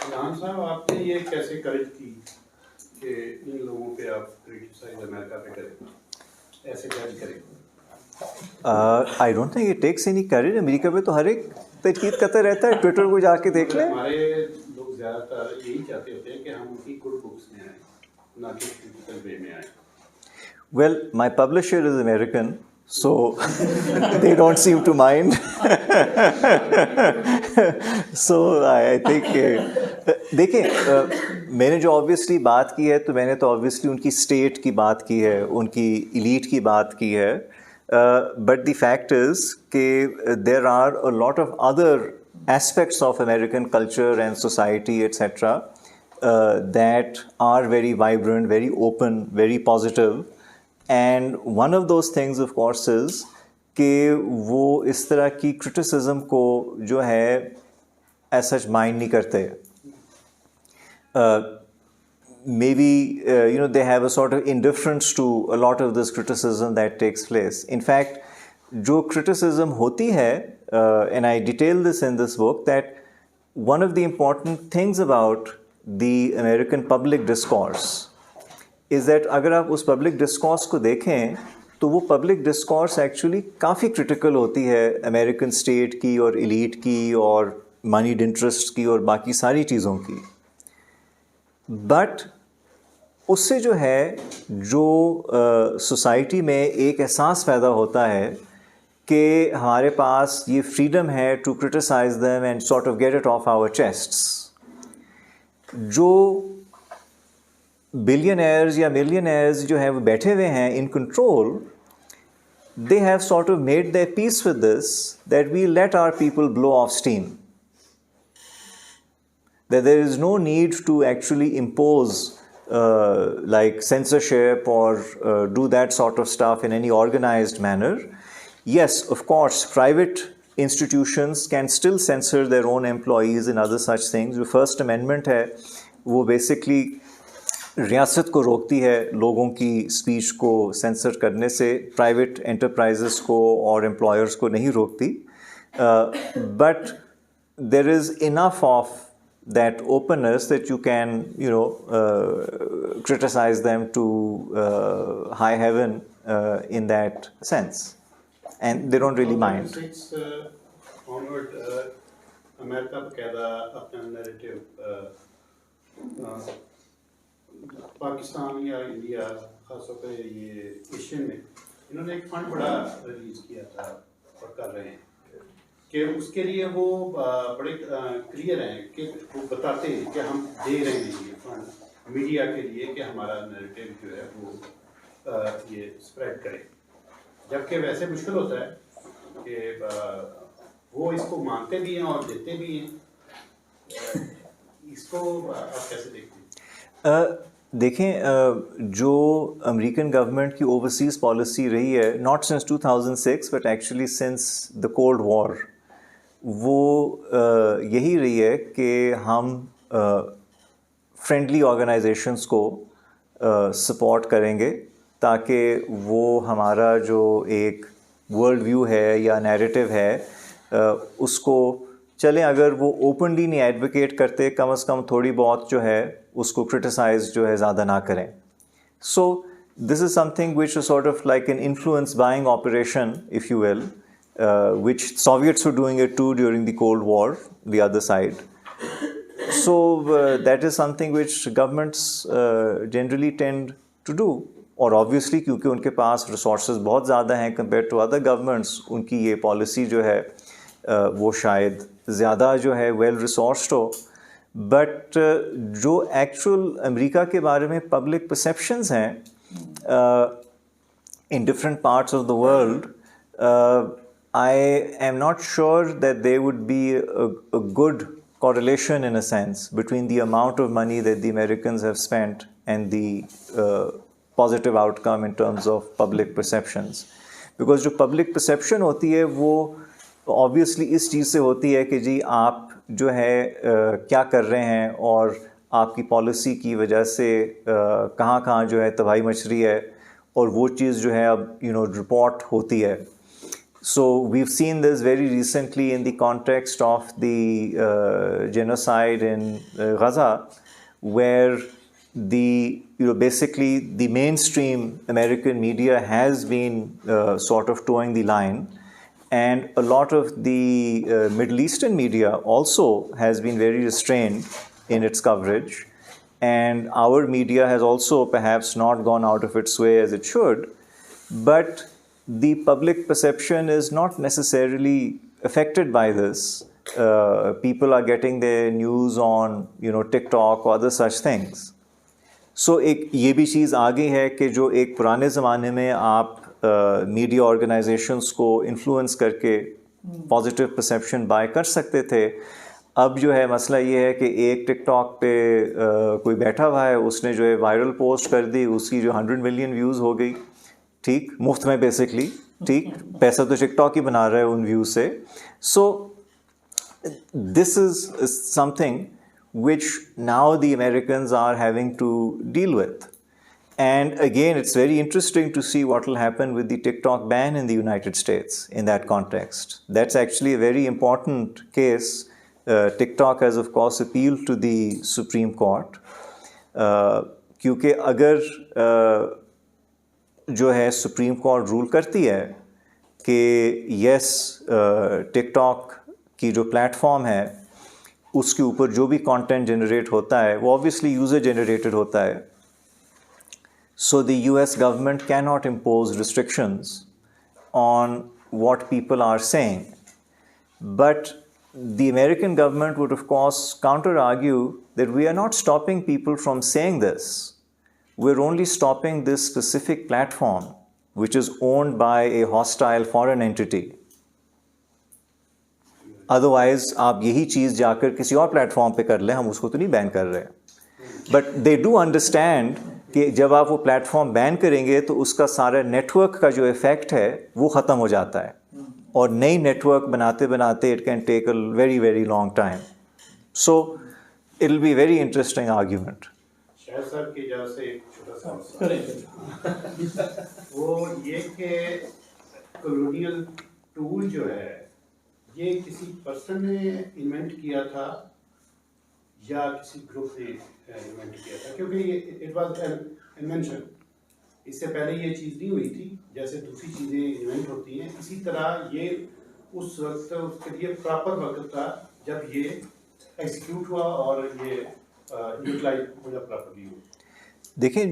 इमरान साहब, आपने ये कैसे करेज की कि इन लोगों पे आप क्रिटिसाइज अमेरिका पे करें, ऐसे जज करें? I don't think it takes any courage. America पे तो हर एक तनकीद करता रहता है, ट्विटर को जाके देख लें। हमारे लोग ज़्यादातर यही चाहते होते हैं कि हम उनकी गुड बुक्स में आए, ना कि क्रिटिकल वे में आए। Well, my publisher is American, so they don't seem to mind. So I think देखें, मैंने जो ऑब्वियसली बात की है तो मैंने तो ऑब्वियसली उनकी स्टेट की बात की है, उनकी इलीट की बात की है, बट द फैक्ट इज़ कि there are a lot of other aspects of American culture and society, etc., that are very vibrant, very open, very positive. And one of those things, of course, is कि वो इस तरह की criticism को जो है as such mind नहीं करते. Maybe they have a sort of indifference to a lot of this criticism that takes place. In fact, जो criticism होती है, and I detail this in this book, that one of the important things about the American public discourse is that अगर आप उस public discourse को देखें तो वो public discourse actually काफ़ी critical होती है American state की और elite की और moneyed interests की और बाकी सारी चीज़ों की. बट उससे जो है जो सोसाइटी में एक एहसास पैदा होता है कि हमारे पास ये फ्रीडम है to criticise them and sort of get it off our chests. जो बिलियनर्स या मिलियनर्स जो हैं वो बैठे हुए हैं in control, they have sort of made their peace with this, that we let our people blow off steam. That there is no need to actually impose like censorship or do that sort of stuff in any organized manner. Yes, of course, private institutions can still censor their own employees and other such things. जो First Amendment है वो basically रियासत को रोकती है लोगों की speech को सेंसर करने से, प्राइवेट एंटरप्राइजेस को और एम्प्लॉयर्स को नहीं रोकती. But there is enough of that openness that you can criticize them to high heaven in that sense, and they don't really mind. Onward, America बकायदा अपना नैरेटिव पाकिस्तान या इंडिया, खासतौर पर ये एशियन में, इन्होंने एक फंड बड़ा रिलीज किया था और कर रहे हैं कि उसके लिए वो बड़े क्लियर हैं कि वो बताते हैं कि हम दे रहे हैं ये फंड मीडिया के लिए कि हमारा नैरेटिव जो है वो ये स्प्रेड करे. जबकि वैसे मुश्किल होता है कि वो इसको मानते भी हैं और देते भी हैं. इसको आप कैसे देखते हैं? देखें, जो अमेरिकन गवर्नमेंट की ओवरसीज़ पॉलिसी रही है, not since 2006 but actually since the cold war, वो यही रही है कि हम फ्रेंडली ऑर्गेनाइजेशंस को सपोर्ट करेंगे ताकि वो हमारा जो एक वर्ल्ड व्यू है या नैरेटिव है उसको चलें. अगर वो ओपनली नहीं एडवोकेट करते, कम से कम थोड़ी बहुत जो है उसको क्रिटिसाइज जो है ज़्यादा ना करें. So this is something which is sort of like an influence buying operation, if you will, which Soviets were doing it too during the Cold War, the other side. So that is something which governments generally tend to do. और obviously क्योंकि उनके पास resources बहुत ज़्यादा हैं compared to other governments, उनकी ये policy जो है वो शायद ज़्यादा जो है well resourced हो. But जो actual अमेरिका के बारे में public perceptions हैं in different parts of the world, I am not sure that there would be a good correlation in a sense between the amount of money that the Americans have spent and the positive outcome in terms of public perceptions. Because जो public perception होती है वो obviously इस चीज़ से होती है कि जी आप जो है क्या कर रहे हैं और आपकी पॉलिसी की वजह से कहाँ जो है तबाही मच रही है, और वो चीज़ जो है अब रिपोर्ट होती है. So we've seen this very recently in the context of the genocide in Gaza, where basically the mainstream American media has been sort of towing the line, and a lot of the Middle Eastern media also has been very restrained in its coverage, and our media has also perhaps not gone out of its way as it should, but the public perception is not necessarily affected by this. People are getting their news on TikTok or other such things. So एक ये भी चीज़ आ गई है कि जो एक पुराने ज़माने में आप मीडिया ऑर्गेनाइजेशंस को इन्फ्लुएंस करके पॉजिटिव परसेप्शन बाय कर सकते थे, अब जो है मसला ये है कि एक टिकटॉक पे कोई बैठा हुआ है, उसने जो है वायरल पोस्ट कर दी, उसकी जो 100 मिलियन व्यूज़ हो गई, ठीक, मुफ्त में बेसिकली, ठीक, पैसा तो टिकटॉक ही बना रहा है उन व्यूज़ से. So this is something which now the Americans are having to deal with. And again, it's very interesting to see what will happen with the TikTok ban in the United States in that context. That's actually a very important case. TikTok has, of course, appealed to the Supreme Court. क्योंकि अगर जो है supreme court rule करती है कि yes TikTok की जो platform है उसके ऊपर जो भी कंटेंट जनरेट होता है वो ऑब्वियसली यूज़र जनरेटेड होता है, so the US government can not impose restrictions on what people are saying, but the American government would of course counter argue that we are not stopping people from saying this, we are only stopping this specific platform which is owned by a hostile foreign entity. Otherwise आप यही चीज़ जाकर किसी और platform पे कर लें, हम उसको तो नहीं बैन कर रहे. बट दे डू अंडरस्टैंड कि जब आप वो प्लेटफॉर्म बैन करेंगे तो उसका सारा नेटवर्क का जो इफ़ेक्ट है वो ख़त्म हो जाता है, और नई नेटवर्क बनाते बनाते it can take a very very long time. So it will be very interesting argument. शायद सर की इजाज़त से एक छोटा सा वो ये कि कॉलोनियल टूल जो है ये किसी पर्सन ने इन्वेंट किया था या किसी ग्रुप ने इन्वेंट किया था, क्योंकि ये इट वाज एन इन्वेंशन. इससे पहले ये चीज़ नहीं हुई थी. जैसे दूसरी चीज़ें इन्वेंट होती हैं, इसी तरह ये उस वक्त उसके लिए प्रॉपर वक्त था जब ये एग्जीक्यूट हुआ और ये यूटिलाइज हुआ प्रॉपर्ली. देखें,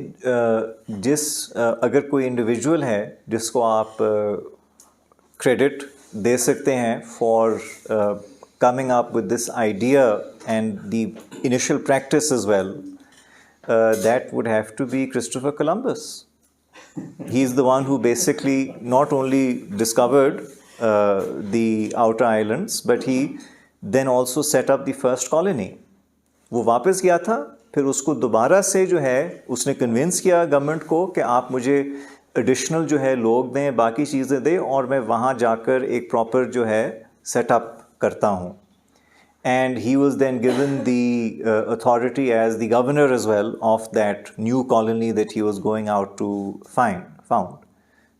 अगर कोई इंडिविजुअल है जिसको आप क्रेडिट दे सकते हैं for coming up with this idea and the initial practice as well, that would have to be Christopher Columbus. He is the one who basically not only discovered the outer islands but he then also set up the first colony. वो वापस गया था, फिर उसको दोबारा से जो है उसने कन्विंस किया गवर्नमेंट को कि आप मुझे एडिशनल जो है लोग दें, बाकी चीज़ें दें, और मैं वहाँ जाकर एक प्रॉपर जो है सेटअप करता हूँ. And he was then given the authority as the governor as well of that new colony that he was going out to found.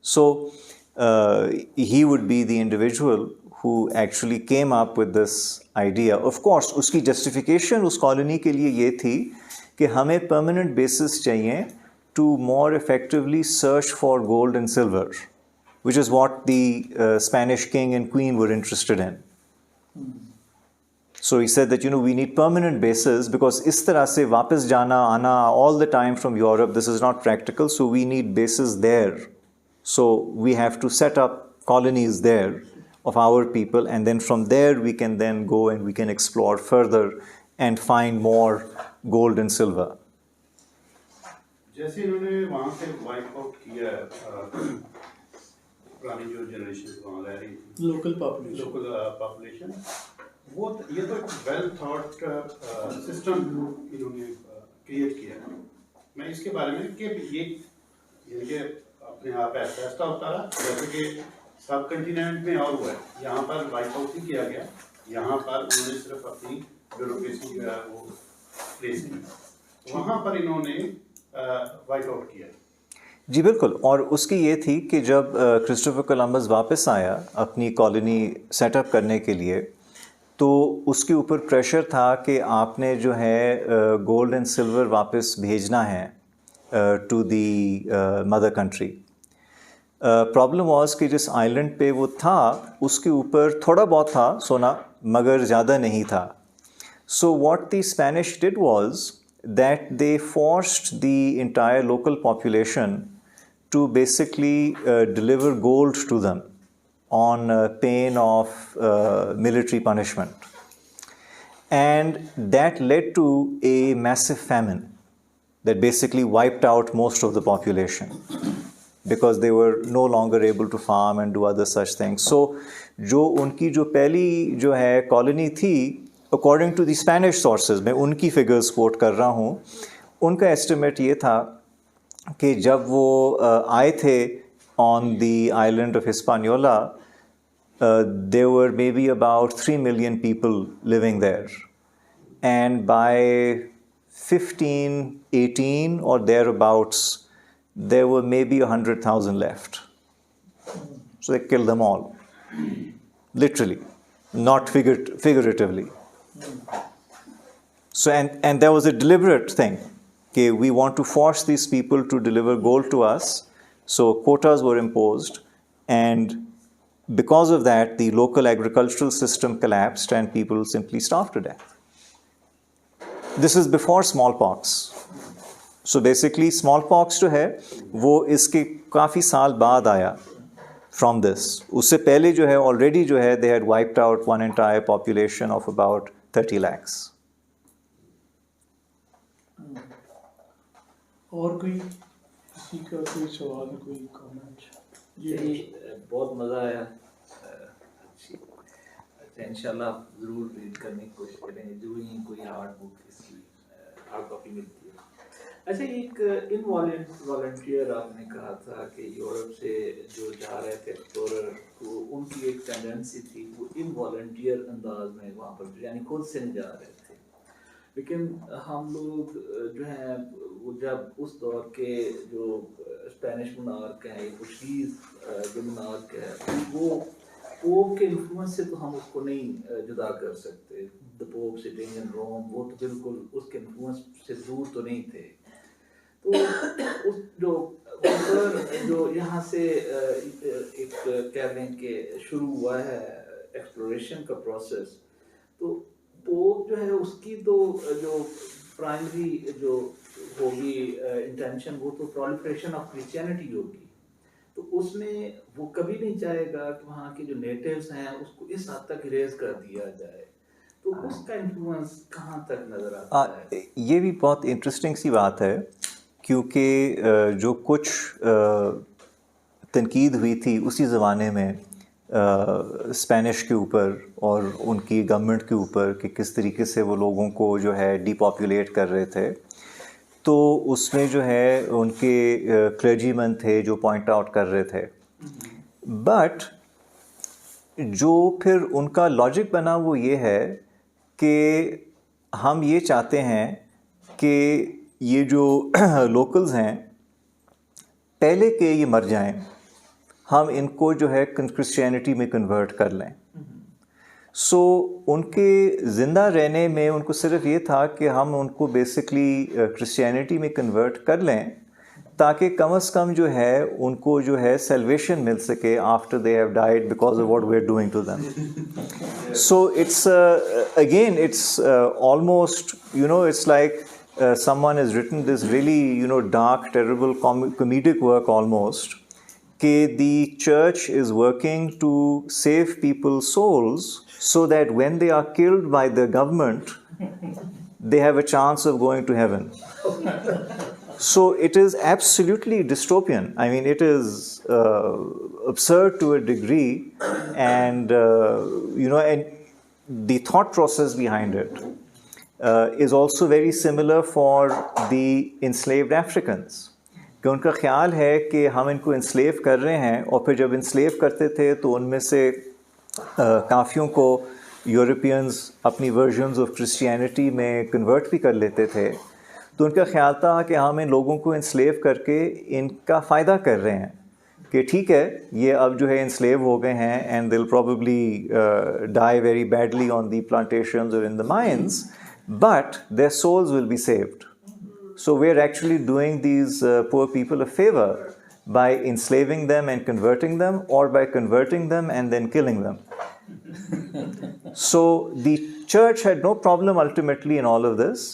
So he would be the individual who actually came up with this idea. Of course, उसकी justification उस colony के लिए ये थी कि हमें permanent basis चाहिए to more effectively search for gold and silver, which is what the Spanish king and queen were interested in. So he said that, we need permanent bases because इस तरह से वापस जाना आना all the time from Europe, this is not practical, so we need bases there. So we have to set up colonies there of our people, and then from there we can then go and we can explore further and find more gold and silver. जैसे इन्होंने वहाँ से wipe out किया पुरानी जो generation वहाँ रह रही थी, लोकल पॉपुलेशन, वो ये तो एक वेल थॉट सिस्टम इन्होंने क्रिएट किया. मैं इसके बारे में कि ये अपने आप ऐसा होता रहा, जैसे कि सब कंटिनेंट में और हुआ है. यहाँ पर वाइप आउट नहीं किया गया, यहाँ पर उन्होंने सिर्फ अपनी ब्यूरोक्रेसी जो है वो प्लेस की, वहाँ पर इन्होंने वाइप आउट किया. जी बिल्कुल। और उसकी ये थी कि जब क्रिस्टोफर कोलंबस वापस आया अपनी कॉलोनी सेटअप करने के लिए, तो उसके ऊपर प्रेशर था कि आपने जो है गोल्ड एंड सिल्वर वापस भेजना है to the mother country. Problem was कि जिस आइलैंड पे वो था उसके ऊपर थोड़ा बहुत था सोना, मगर ज़्यादा नहीं था। So what the Spanish did was that they forced the entire local population to basically deliver gold to them on pain of military punishment. And that led to a massive famine that basically wiped out most of the population because they were no longer able to farm and do other such things. So जो उनकी जो पहली जो है colony थी, according to the Spanish sources, मैं उनकी figures quote कर रहा हूँ, उनका estimate ये था कि जब वो आए थे on the island of Hispaniola, there were maybe about 3 million people living there. And by 1518 or thereabouts, there were maybe 100,000 left. So they killed them all. Literally, not figuratively. So, and there was a deliberate thing. Okay, we want to force these people to deliver gold to us, so quotas were imposed, and because of that, the local agricultural system collapsed and people simply starved to death. This is before smallpox. So basically, smallpox जो है वो इसके काफ़ी साल बाद आया from this. उससे पहले जो है already जो है they had wiped out one entire population of about 30 lakhs. और कोई किसी का कोई सवाल, कोई कमेंट? जी बहुत मज़ा आया। अच्छा इंशाल्लाह आप ज़रूर रीड करने की कोशिश करेंगे जो ही कोई हार्ड बुक इसकी हार्ड कॉपी मिलती है। अच्छा एक वॉलंटियर आपने कहा था कि यूरोप से जो जा रहे थे एक्सप्लोरर, तो उनकी एक टेंडेंसी थी वो इनवॉलंटियर अंदाज में वहाँ पर यानी खुद से नहीं जा रहे थे, लेकिन हम लोग जो हैं वो जब उस दौर के जो स्पेनिश मुनार्क हैं, पोर्चुगीज़ जो मुनार्क है, वो पोप के इन्फ्लुएंस से तो हम उसको नहीं जुदा कर सकते। द पोप सिटिंग इन रोम, वो तो बिल्कुल उसके इन्फ्लुएंस से दूर तो नहीं थे। तो उस जो यहाँ से एक कह लें कि शुरू हुआ है एक्सप्लोरेशन का प्रोसेस, तो पोप जो है उसकी तो जो प्राइमरी जो होगी इंटेंशन वो तो प्रोलिफरेशन ऑफ क्रिश्चियनिटी होगी, तो उसमें वो कभी नहीं चाहेगा कि वहाँ के जो नेटिव्स हैं उसको इस हद तक इरेज कर दिया जाए। तो उसका इन्फ्लुएंस कहाँ तक नज़र आता है? ये भी बहुत इंटरेस्टिंग सी बात है, क्योंकि जो कुछ तनकीद हुई थी उसी ज़माने में स्पेनिश के ऊपर और उनकी गवर्नमेंट के ऊपर कि किस तरीके से वो लोगों को जो है डिपॉपुलेट कर रहे थे, तो उसमें जो है उनके क्लर्जीमैन थे जो पॉइंट आउट कर रहे थे। बट जो फिर उनका लॉजिक बना वो ये है कि हम ये चाहते हैं कि ये जो लोकल्स हैं पहले के ये मर जाएं, हम इनको जो है क्रिश्चियनिटी में कन्वर्ट कर लें। सो उनके ज़िंदा रहने में उनको सिर्फ ये था कि हम उनको बेसिकली क्रिश्चियनिटी में कन्वर्ट कर लें ताकि कम से कम जो है उनको जो है सल्वेशन मिल सके after they have died because of what we are doing to them. So it's again it's almost it's like someone has written this really dark, terrible comedic work almost, that the church is working to save people's souls so that when they are killed by the government, they have a chance of going to heaven. So it is absolutely dystopian. I mean, it is absurd to a degree, and and the thought process behind it is also very similar for the enslaved Africans. कि उनका ख्याल है कि हम इनको enslave कर रहे हैं, और फिर जब इंस्लेव करते थे तो उनमें से काफ़ियों को यूरोपियंस अपनी वर्जन्स ऑफ क्रिश्चियनिटी में कन्वर्ट भी कर लेते थे। तो उनका ख्याल था कि हम इन लोगों को इंस्लेव करके इनका फ़ायदा कर रहे हैं कि ठीक है ये अब जो है इंस्लेव हो गए हैं and they'll probably die very badly on the plantations or in the mines but their souls will be saved. So we are actually doing these poor people a favor by enslaving them and converting them, or by converting them and then killing them. So the church had no problem ultimately in all of this.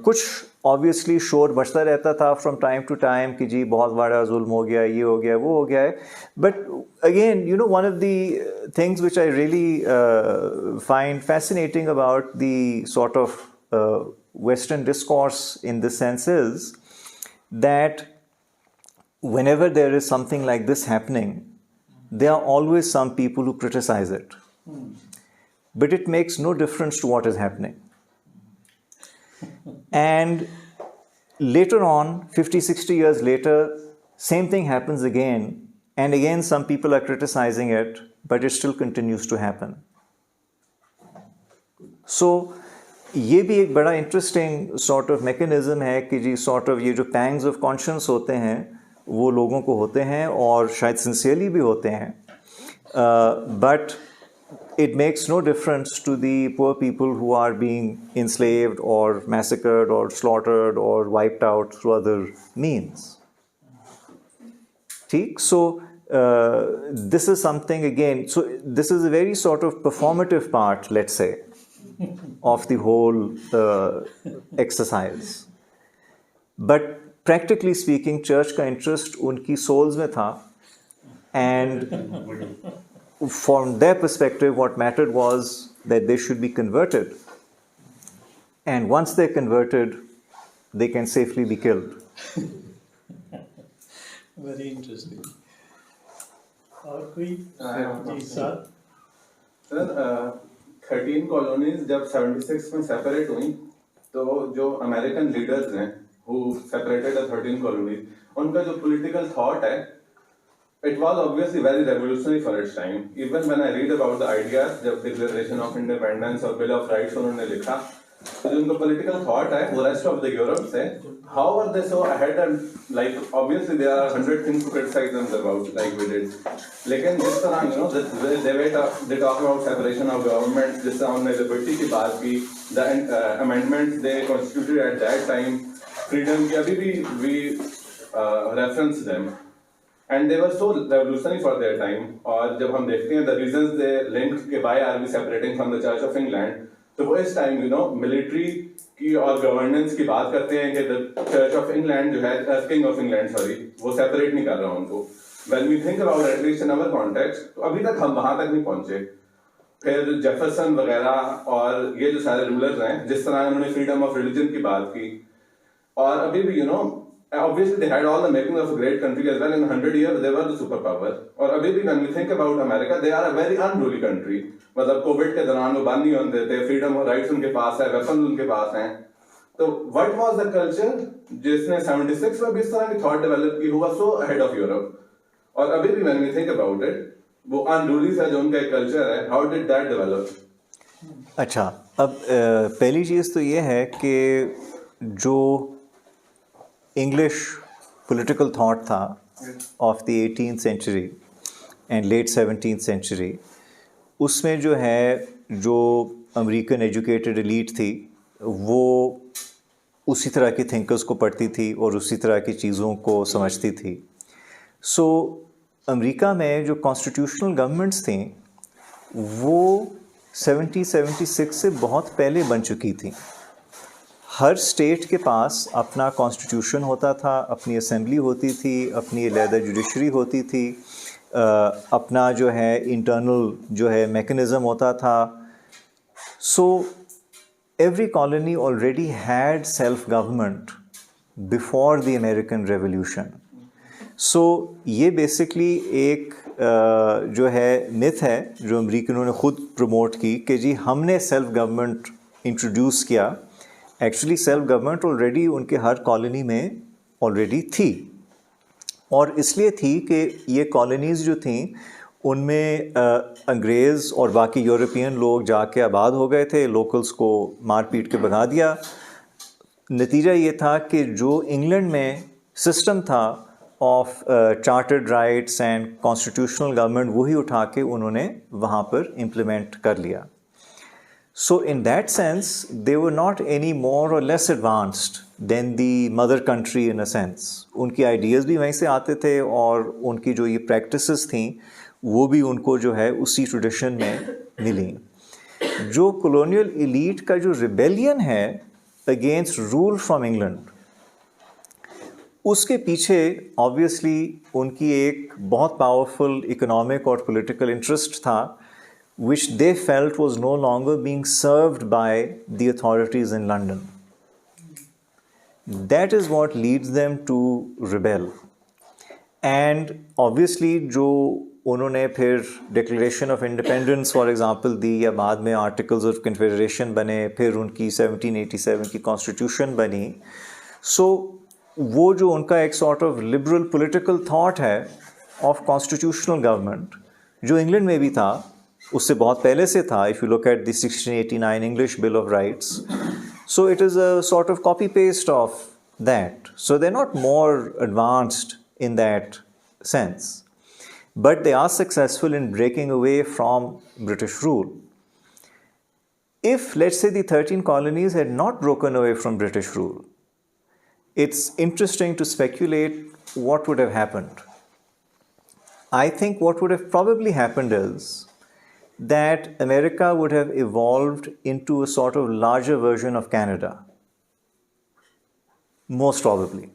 कुछ obviously शोर बचता रहता था from time to time कि जी बहुत बड़ा जुल्म हो गया, ये हो गया, वो हो गया है. But again, you know, one of the things which I really find fascinating about the sort of Western discourse in this sense is that whenever there is something like this happening, there are always some people who criticize it. But it makes no difference to what is happening. And later on, 50, 60 years later, same thing happens again. And again, some people are criticizing it, but it still continues to happen. So, ये भी एक बड़ा interesting sort of mechanism है कि जी sort of ये जो pangs of conscience होते हैं वो लोगों को होते हैं और शायद सिंसियरली भी होते हैं, but it makes no difference to the poor people who are being enslaved or massacred or slaughtered or wiped out through other means. ठीक? So this is something again, so this is a very sort of performative part, let's say, of the whole exercise. But practically speaking, church का interest उनकी souls में था, and from their perspective, what mattered was that they should be converted. And once they're converted, they can safely be killed. Very interesting. और कोई जी sir? Sir 13 colonies जब 76 में separate हुई तो जो अमेरिकन लीडर्स हैं who separated the 13 colonies, उनका जो political thought है, it was obviously very revolutionary for its time. Even when I read about the ideas, जब Declaration of Independence और Bill of Rights उन्होंने लिखा, तो जो उनका political thought है वो rest of the Europe से, how are they so ahead and like obviously there are 100 things to criticize them about like we did. लेकिन जिस तरह you know they talk about separation of governments, जिस तरह उन्होंने liberty की बात की, the amendments they constituted at that time, freedom की अभी भी we reference them. And they were so revolutionary for their time. और जब हम देखते हैं the reasons they linked कि why are we separating from the Church of England, तो वो इस time you know military की और governance की बात करते हैं कि the Church of England जो है King of England sorry वो separate नहीं कर रहा उनको. When we think about at least in our context, तो अभी तक हम वहाँ तक नहीं पहुँचे. फिर जेफरसन वगैरह और ये जो सारे रूलर्स हैं जिस तरह उन्होंने freedom of religion की बात की, और अभी भी you know obviously they had all the makings of a great country as well. In 100 years they were the superpower. और अभी भी when we think about America, they are a very unruly country. मतलब Covid के दौरान वो बंद नहीं होने देते, freedom और rights उनके पास है, weapons उनके पास हैं. तो what was the culture जिसने 76 में भी इस तरह की thought develop की, who was so ahead of Europe? और अभी भी when we think about it, वो unruly सा जो उनका एक culture है, how did that develop? अच्छा, अब पहली चीज़ तो ये है कि जो English political thought था of the 18th century and late 17th century, उसमें जो है जो अमेरिकन एजुकेटेड एलीट थी वो उसी तरह की थिंकर्स को पढ़ती थी और उसी तरह की चीज़ों को समझती थी. सो अमेरिका में जो कॉन्स्टिट्यूशनल गवर्नमेंट्स थी वो 1776 से बहुत पहले बन चुकी थी. हर स्टेट के पास अपना कॉन्स्टिट्यूशन होता था, अपनी असेंबली होती थी, अपनी अलहदा जुडिशरी होती थी, अपना जो है इंटरनल जो है मैकेनिज़्म होता था. So every colony already had self government before the American revolution. So ये बेसिकली एक जो है मिथ है जो अमेरिकनों ने ख़ुद प्रमोट की कि जी हमने सेल्फ गवर्नमेंट इंट्रोड्यूस किया. एक्चुअली सेल्फ गवर्नमेंट ऑलरेडी उनके हर कॉलोनी में ऑलरेडी थी, और इसलिए थी कि ये कॉलोनीज़ जो थीं उनमें अंग्रेज़ और बाकी यूरोपियन लोग जाके आबाद हो गए थे, लोकल्स को मार पीट के भगा दिया. नतीजा ये था कि जो इंग्लैंड में सिस्टम था of chartered rights and constitutional government वही उठा के उन्होंने वहाँ पर इम्प्लीमेंट कर लिया. So in that sense, they were not any more or less advanced than the mother country in a sense. उनकी ideas भी वहीं से आते थे और उनकी जो ये practices थी वो भी उनको जो है उसी tradition में मिली. जो colonial elite का जो rebellion है against rule from England, उसके पीछे obviously उनकी एक बहुत powerful economic और political interest था which they felt was no longer being served by the authorities in London. That is what leads them to rebel. And obviously जो उन्होंने फिर Declaration of Independence for example दी या बाद में Articles of Confederation बने फिर उनकी 1787 की Constitution बनी. So वो जो उनका एक sort of liberal political thought है of constitutional government जो इंग्लैंड में भी था उससे बहुत पहले से था. If you look at the 1689 English Bill of Rights, so it is a sort of copy paste of that. So they're not more advanced in that sense, but they are successful in breaking away from British rule. If let's say the 13 colonies had not broken away from British rule, it's interesting to speculate what would have happened. I think what would have probably happened is that America would have evolved into a sort of larger version of Canada. Most probably.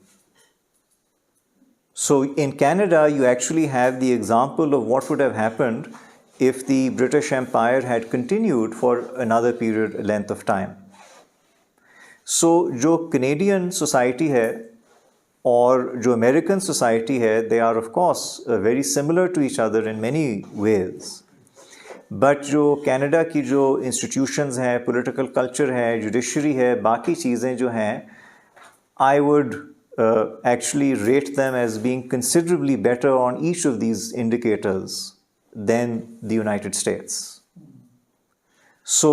So in Canada, you actually have the example of what would have happened if the British Empire had continued for another period, length of time. So जो Canadian society है और जो American society है, they are of course very similar to each other in many ways. But जो Canada की जो institutions हैं political culture है जुडिशरी है बाकी चीज़ें जो हैं I would actually rate them as being considerably better on each of these indicators than the United States. So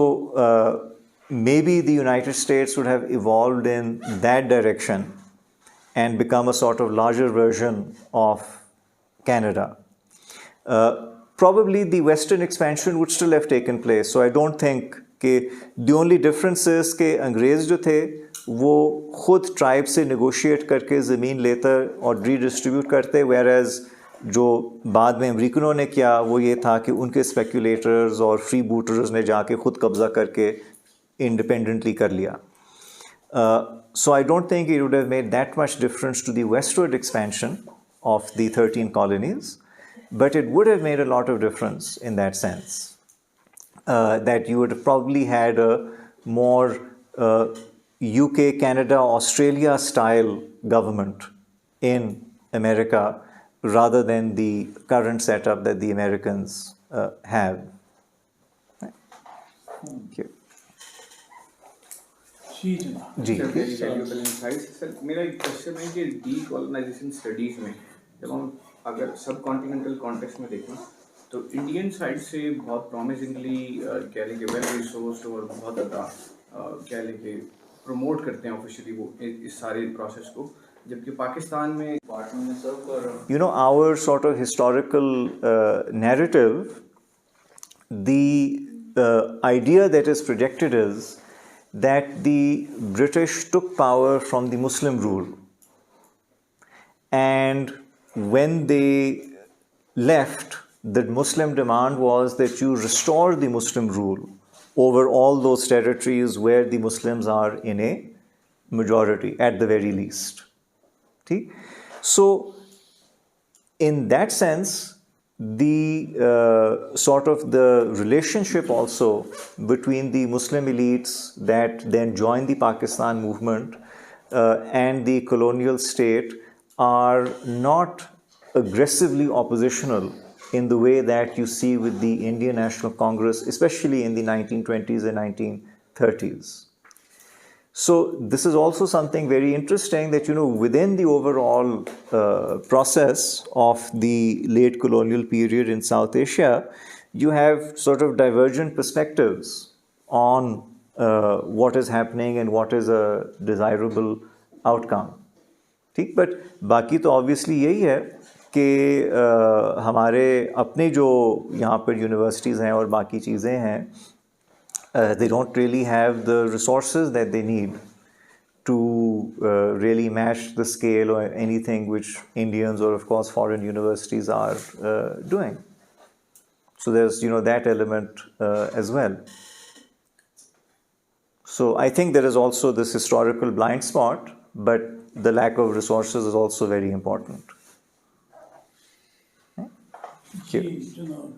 maybe the United States would have evolved in that direction and become a sort of larger version of Canada. Probably the Western expansion would still have taken place. So I don't think कि the only difference is कि अंग्रेज़ जो थे वो खुद tribe से negotiate करके ज़मीन लेते और redistribute करते, whereas जो बाद में अमेरिकनों ने किया वो ये था कि उनके speculators और freebooters ने जाके खुद कब्ज़ा करके independently कर लिया. So I don't think it would have made that much difference to the westward expansion of the 13 colonies. But it would have made a lot of difference in that sense, that you would have probably had a more UK, Canada, Australia style government in America rather than the current setup that the Americans have. Thank you. जी sir मेरा एक question है कि decolonisation studies में जब हम अगर सब कॉन्टिनेंटल कॉन्टेक्स्ट में देखें तो इंडियन साइड से बहुत प्रॉमिसिंगली कह लें कि वेल रिसोर्स्ड और बहुत ज़्यादा कह लें कि प्रमोट करते हैं ऑफिशियली वो इस सारे प्रोसेस को, जबकि पाकिस्तान में पार्टनर में सर्व कर रहा. You know, our sort of historical narrative, the idea that is projected is that the British took power from the Muslim rule, and when they left, the Muslim demand was that you restore the Muslim rule over all those territories where the Muslims are in a majority at the very least. See? So in that sense, the sort of the relationship also between the Muslim elites that then joined the Pakistan movement and the colonial state are not aggressively oppositional in the way that you see with the Indian National Congress, especially in the 1920s and 1930s. So this is also something very interesting that, you know, within the overall process of the late colonial period in South Asia, you have sort of divergent perspectives on what is happening and what is a desirable outcome. ठीक, but बाकी तो obviously यही है कि हमारे अपने जो यहाँ पर यूनिवर्सिटीज़ हैं और बाकी चीज़ें हैं, they don't really have the resources that they need to really match the scale or anything which Indians or of course foreign universities are doing. So there's that element as well. So I think there is also this historical blind spot, but the lack of resources is also very important. जी जनाब,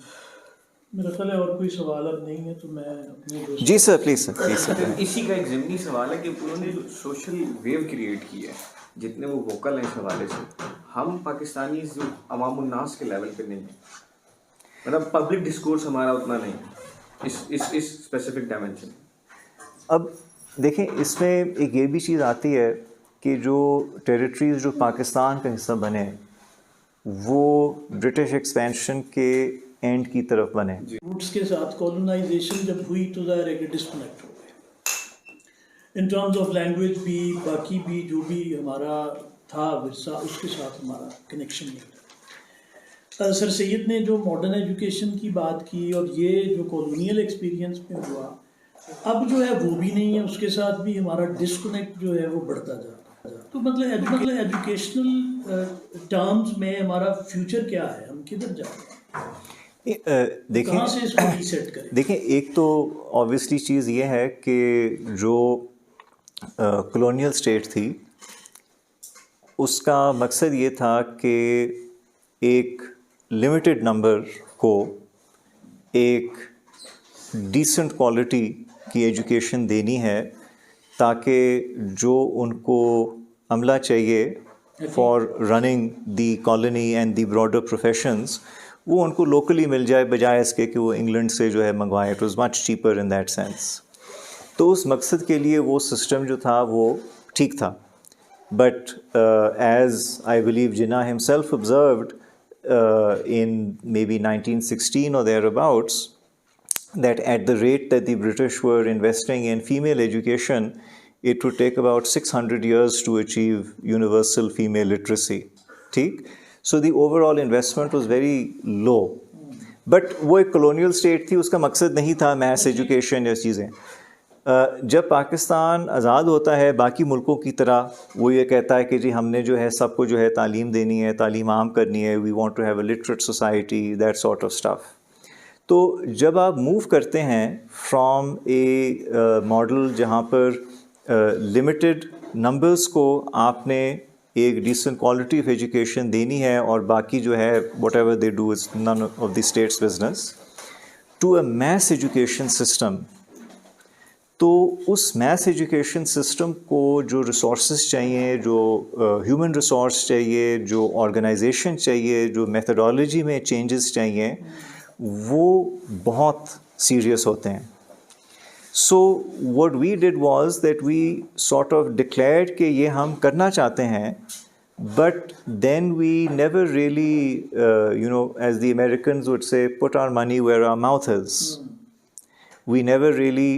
मेरा ख्याल है और कोई सवाल अब नहीं है, तो मैं अपने दोस्त जी sir, please sir, please sir. इसी का एक ज़िमनी सवाल है कि उन्होंने जो सोशल वेव क्रिएट की है, जितने वो वोकल हैं इस हवाले से, हम पाकिस्तानी जो अवामुन्नास के लेवल पे नहीं है, मतलब पब्लिक डिस्कोर्स हमारा उतना नहीं है इस स्पेसिफिक डायमेंशन. अब देखें, इसमें एक ये भी चीज़ आती है कि जो टेरिटरीज जो पाकिस्तान का हिस्सा बने वो ब्रिटिश एक्सपेंशन के एंड की तरफ बने. रूट्स के साथ कॉलोनाइजेशन जब हुई तो ज़ाहिर है कि डिस्कनेक्ट हो गए इन टर्म्स ऑफ लैंग्वेज भी, बाकी भी जो भी हमारा था विरसा, उसके साथ हमारा कनेक्शन नहीं था. सर सैयद ने जो मॉडर्न एजुकेशन की बात की और ये जो कॉलोनियल एक्सपीरियंस में हुआ, अब जो है वो भी नहीं है, उसके साथ भी हमारा डिस्कनेक्ट जो है वो बढ़ता जा रहा है. तो मतलब एजुकेशनल टर्म्स में हमारा फ्यूचर क्या है, हम किधर जा रहे हैं, देखें, कहाँ से इसको रीसेट करें. देखें, एक तो ऑब्वियसली चीज़ ये है कि जो कॉलोनियल स्टेट थी उसका मकसद ये था कि एक लिमिटेड नंबर को एक डिसेंट क्वालिटी की एजुकेशन देनी है ताकि जो उनको अमला चाहिए for running the colony and the broader professions वो उनको लोकली मिल जाए, बजाय इसके कि वो इंग्लैंड से जो है मंगवाएं. It was much cheaper in that sense. तो उस मकसद के लिए वो सिस्टम जो था वो ठीक था. But as I believe Jinnah himself observed in maybe 1916 or thereabouts, that at the rate that the British were investing in female education, it would take about 600 years to achieve universal female literacy. ठीक? So the overall investment was very low. But वो एक colonial state थी, उसका मकसद नहीं था mass education या चीज़ें. जब पाकिस्तान आज़ाद होता है बाकी मुल्कों की तरह, वो ये कहता है कि जी हमने जो है सबको जो है तालीम देनी है, तालीम आम करनी है, we want to have a literate society, that sort of stuff. तो जब आप मूव करते हैं फ्रॉम ए मॉडल जहाँ पर लिमिटेड नंबर्स को आपने एक डिसेंट क्वालिटी ऑफ एजुकेशन देनी है और बाकी जो है whatever they do is none of the state's business, to a mass education system, तो उस मैथ एजुकेशन सिस्टम को जो रिसोर्सेज चाहिए, जो ह्यूमन रिसोर्स चाहिए, जो ऑर्गेनाइजेशन चाहिए, जो मेथडोलॉजी में चेंजेस चाहिए, वो बहुत सीरियस होते हैं. So what we did was that we sort of declared कि ये हम करना चाहते हैं, but then we never really as the Americans would say put our money where our mouth is. We never really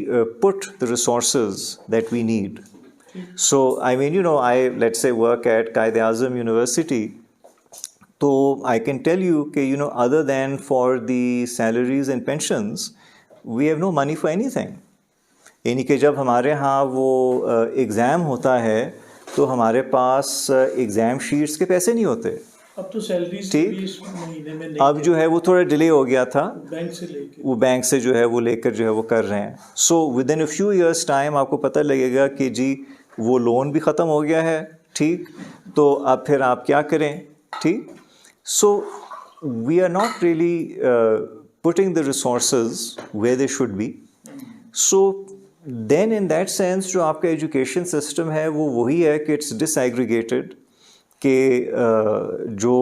put the resources that we need. So, I mean, let's say work at Quaid-e-Azam University. So, I can tell you that, other than for the salaries and pensions, we have no money for anything. यानी कि जब हमारे यहाँ वो exam होता है तो हमारे पास एग्ज़ाम शीट्स के पैसे नहीं होते. अब तो सैलरीज महीने में नहीं, अब जो है वो थोड़ा डिले हो गया था, बैंक से लेके वो बैंक से जो है वो लेकर जो है वो कर रहे हैं. So with in a few years time आपको पता लगेगा कि जी वो लोन भी ख़त्म हो गया है. ठीक, तो अब फिर आप क्या करें. ठीक, so we are not really putting the resources where they should be. So then in that sense जो आपका एजुकेशन सिस्टम है वो वही है कि इट्स डिसएग्रीगेटेड, कि जो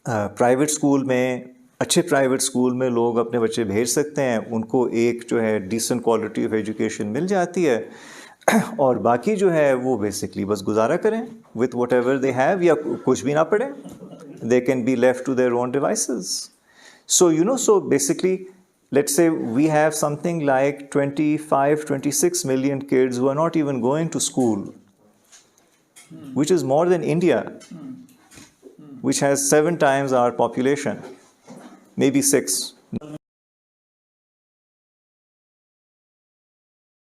प्राइवेट स्कूल में, अच्छे प्राइवेट स्कूल में लोग अपने बच्चे भेज सकते हैं, उनको एक जो है डिसेंट क्वालिटी ऑफ एजुकेशन मिल जाती है, और बाकी जो है वो बेसिकली बस गुजारा करें with whatever they have, या कुछ भी ना पढ़ें, they can be left to their own devices. So so basically let's say we have something like 25, 26 million kids who are not even going to school, which is more than India, which has 7 times our population, maybe 6.